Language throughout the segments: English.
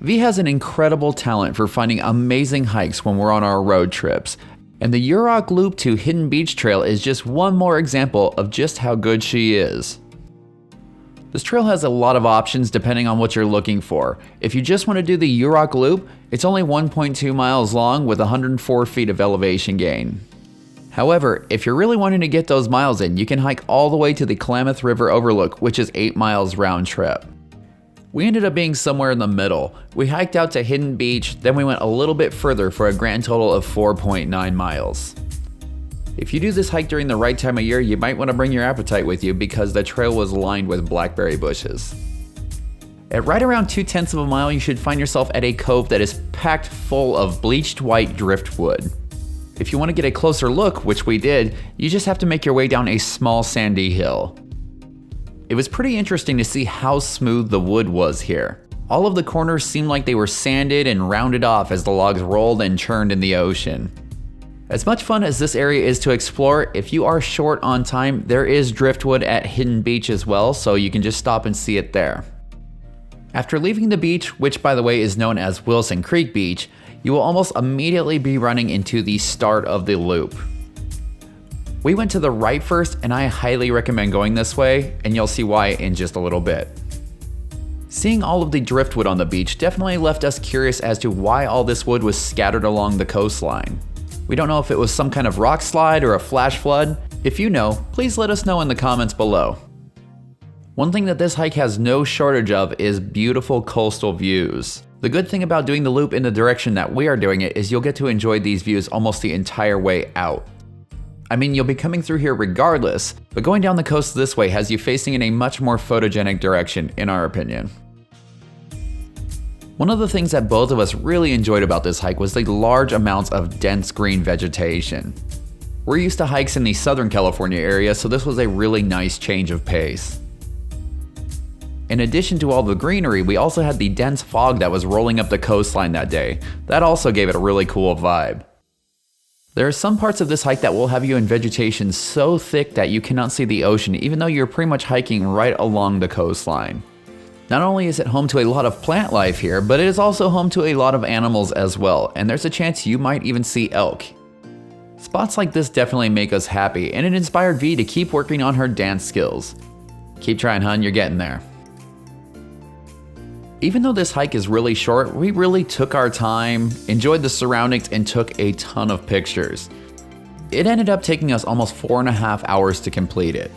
V has an incredible talent for finding amazing hikes when we're on our road trips, and the Yurok Loop to Hidden Beach Trail is just one more example of just how good she is. This trail has a lot of options depending on what you're looking for. If you just want to do the Yurok Loop, it's only 1.2 miles long with 104 feet of elevation gain. However, if you're really wanting to get those miles in, you can hike all the way to the Klamath River Overlook, which is 8 miles round trip. We ended up being somewhere in the middle. We hiked out to Hidden Beach, then we went a little bit further for a grand total of 4.9 miles. If you do this hike during the right time of year, you might want to bring your appetite with you because the trail was lined with blackberry bushes. At right around 0.2 of a mile, you should find yourself at a cove that is packed full of bleached white driftwood. If you want to get a closer look, which we did, you just have to make your way down a small sandy hill. It was pretty interesting to see how smooth the wood was here. All of the corners seemed like they were sanded and rounded off as the logs rolled and churned in the ocean. As much fun as this area is to explore, if you are short on time, there is driftwood at Hidden Beach as well, so you can just stop and see it there. After leaving the beach, which by the way is known as Wilson Creek Beach, you will almost immediately be running into the start of the loop. We went to the right first, and I highly recommend going this way, and you'll see why in just a little bit. Seeing all of the driftwood on the beach definitely left us curious as to why all this wood was scattered along the coastline. We don't know if it was some kind of rock slide or a flash flood. If you know, please let us know in the comments below. One thing that this hike has no shortage of is beautiful coastal views. The good thing about doing the loop in the direction that we are doing it is you'll get to enjoy these views almost the entire way out. I mean, you'll be coming through here regardless, but going down the coast this way has you facing in a much more photogenic direction, in our opinion. One of the things that both of us really enjoyed about this hike was the large amounts of dense green vegetation. We're used to hikes in the Southern California area, so this was a really nice change of pace. In addition to all the greenery, we also had the dense fog that was rolling up the coastline that day. That also gave it a really cool vibe. There are some parts of this hike that will have you in vegetation so thick that you cannot see the ocean, even though you're pretty much hiking right along the coastline. Not only is it home to a lot of plant life here, but it is also home to a lot of animals as well, and there's a chance you might even see elk. Spots like this definitely make us happy, and it inspired V to keep working on her dance skills. Keep trying, hun, you're getting there. Even though this hike is really short, we really took our time, enjoyed the surroundings, and took a ton of pictures. It ended up taking us almost 4.5 hours to complete it.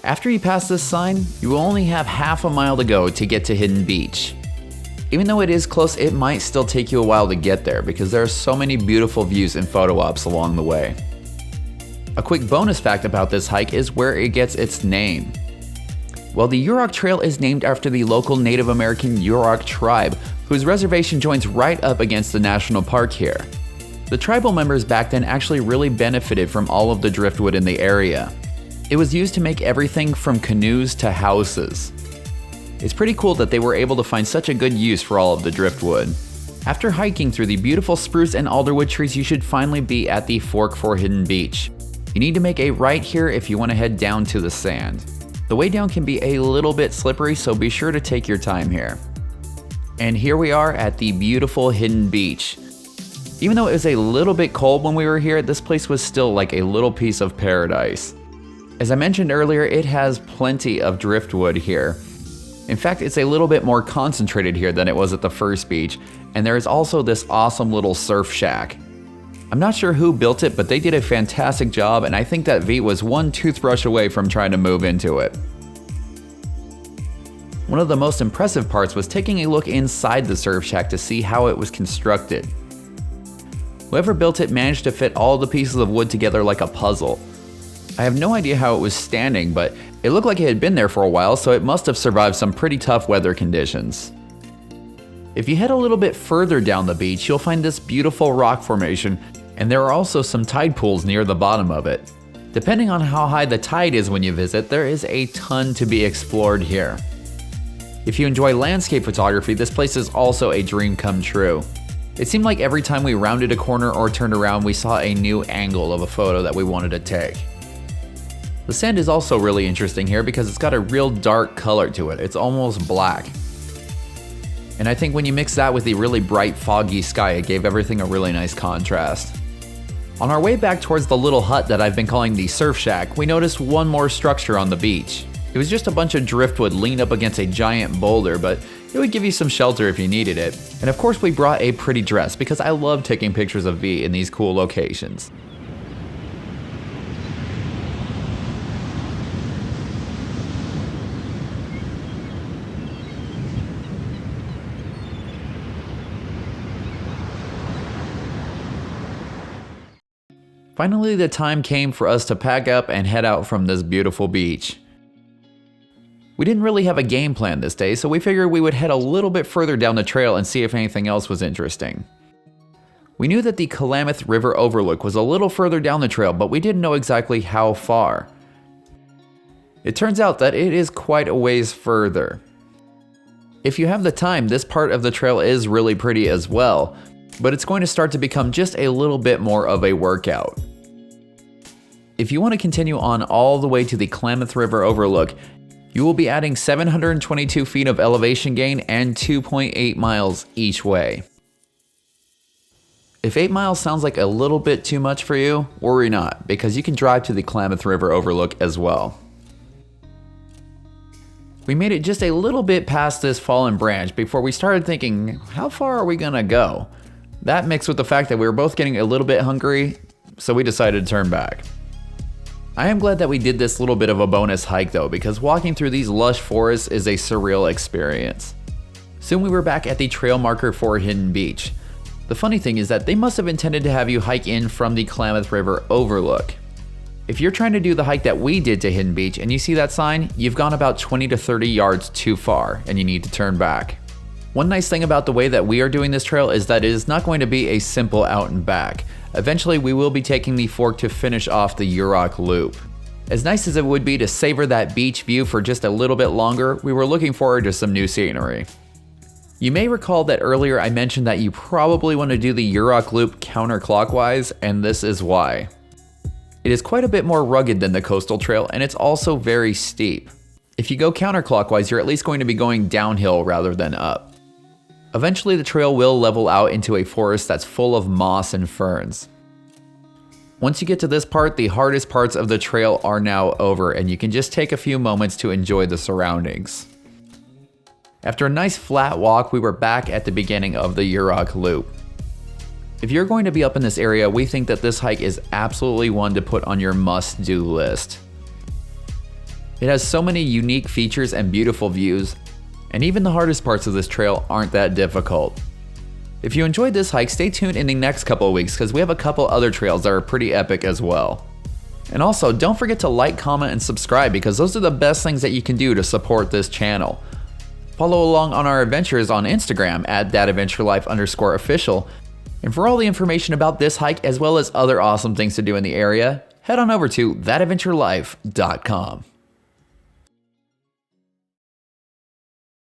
After you pass this sign, you will only have half a mile to go to get to Hidden Beach. Even though it is close, it might still take you a while to get there because there are so many beautiful views and photo ops along the way. A quick bonus fact about this hike is where it gets its name. Well, the Yurok Trail is named after the local Native American Yurok tribe, whose reservation joins right up against the national park here. The tribal members back then actually really benefited from all of the driftwood in the area. It was used to make everything from canoes to houses. It's pretty cool that they were able to find such a good use for all of the driftwood. After hiking through the beautiful spruce and alderwood trees, you should finally be at the fork for Hidden Beach. You need to make a right here if you want to head down to the sand. The way down can be a little bit slippery, so be sure to take your time here. And here we are at the beautiful Hidden Beach. Even though it was a little bit cold when we were here, this place was still like a little piece of paradise. As I mentioned earlier, it has plenty of driftwood here. In fact, it's a little bit more concentrated here than it was at the first beach, and there is also this awesome little surf shack. I'm not sure who built it, but they did a fantastic job, and I think that V was one toothbrush away from trying to move into it. One of the most impressive parts was taking a look inside the surf shack to see how it was constructed. Whoever built it managed to fit all the pieces of wood together like a puzzle. I have no idea how it was standing, but it looked like it had been there for a while, so it must have survived some pretty tough weather conditions. If you head a little bit further down the beach, you'll find this beautiful rock formation, and there are also some tide pools near the bottom of it. Depending on how high the tide is when you visit, there is a ton to be explored here. If you enjoy landscape photography, this place is also a dream come true. It seemed like every time we rounded a corner or turned around, we saw a new angle of a photo that we wanted to take. The sand is also really interesting here because it's got a real dark color to it. It's almost black. And I think when you mix that with the really bright foggy sky, it gave everything a really nice contrast. On our way back towards the little hut that I've been calling the surf shack, we noticed one more structure on the beach. It was just a bunch of driftwood leaned up against a giant boulder, but it would give you some shelter if you needed it. And of course we brought a pretty dress because I love taking pictures of V in these cool locations. Finally, the time came for us to pack up and head out from this beautiful beach. We didn't really have a game plan this day, so we figured we would head a little bit further down the trail and see if anything else was interesting. We knew that the Klamath River Overlook was a little further down the trail, but we didn't know exactly how far. It turns out that it is quite a ways further. If you have the time, this part of the trail is really pretty as well, but it's going to start to become just a little bit more of a workout. If you want to continue on all the way to the Klamath River Overlook, you will be adding 722 feet of elevation gain and 2.8 miles each way. If 8 miles sounds like a little bit too much for you, worry not, because you can drive to the Klamath River Overlook as well. We made it just a little bit past this fallen branch before we started thinking, how far are we gonna go? That mixed with the fact that we were both getting a little bit hungry, so we decided to turn back. I am glad that we did this little bit of a bonus hike though, because walking through these lush forests is a surreal experience. Soon we were back at the trail marker for Hidden Beach. The funny thing is that they must have intended to have you hike in from the Klamath River Overlook. If you're trying to do the hike that we did to Hidden Beach and you see that sign, you've gone about 20 to 30 yards too far and you need to turn back. One nice thing about the way that we are doing this trail is that it is not going to be a simple out and back. Eventually we will be taking the fork to finish off the Yurok Loop. As nice as it would be to savor that beach view for just a little bit longer, we were looking forward to some new scenery. You may recall that earlier I mentioned that you probably want to do the Yurok Loop counterclockwise, and this is why. It is quite a bit more rugged than the coastal trail, and it's also very steep. If you go counterclockwise, you're at least going to be going downhill rather than up. Eventually the trail will level out into a forest that's full of moss and ferns. Once you get to this part, the hardest parts of the trail are now over and you can just take a few moments to enjoy the surroundings. After a nice flat walk, we were back at the beginning of the Yurok Loop. If you're going to be up in this area, we think that this hike is absolutely one to put on your must-do list. It has so many unique features and beautiful views, and even the hardest parts of this trail aren't that difficult. If you enjoyed this hike, stay tuned in the next couple of weeks because we have a couple other trails that are pretty epic as well. And also, don't forget to like, comment, and subscribe because those are the best things that you can do to support this channel. Follow along on our adventures on Instagram at thatadventurelife_official. And for all the information about this hike as well as other awesome things to do in the area, head on over to thatadventurelife.com.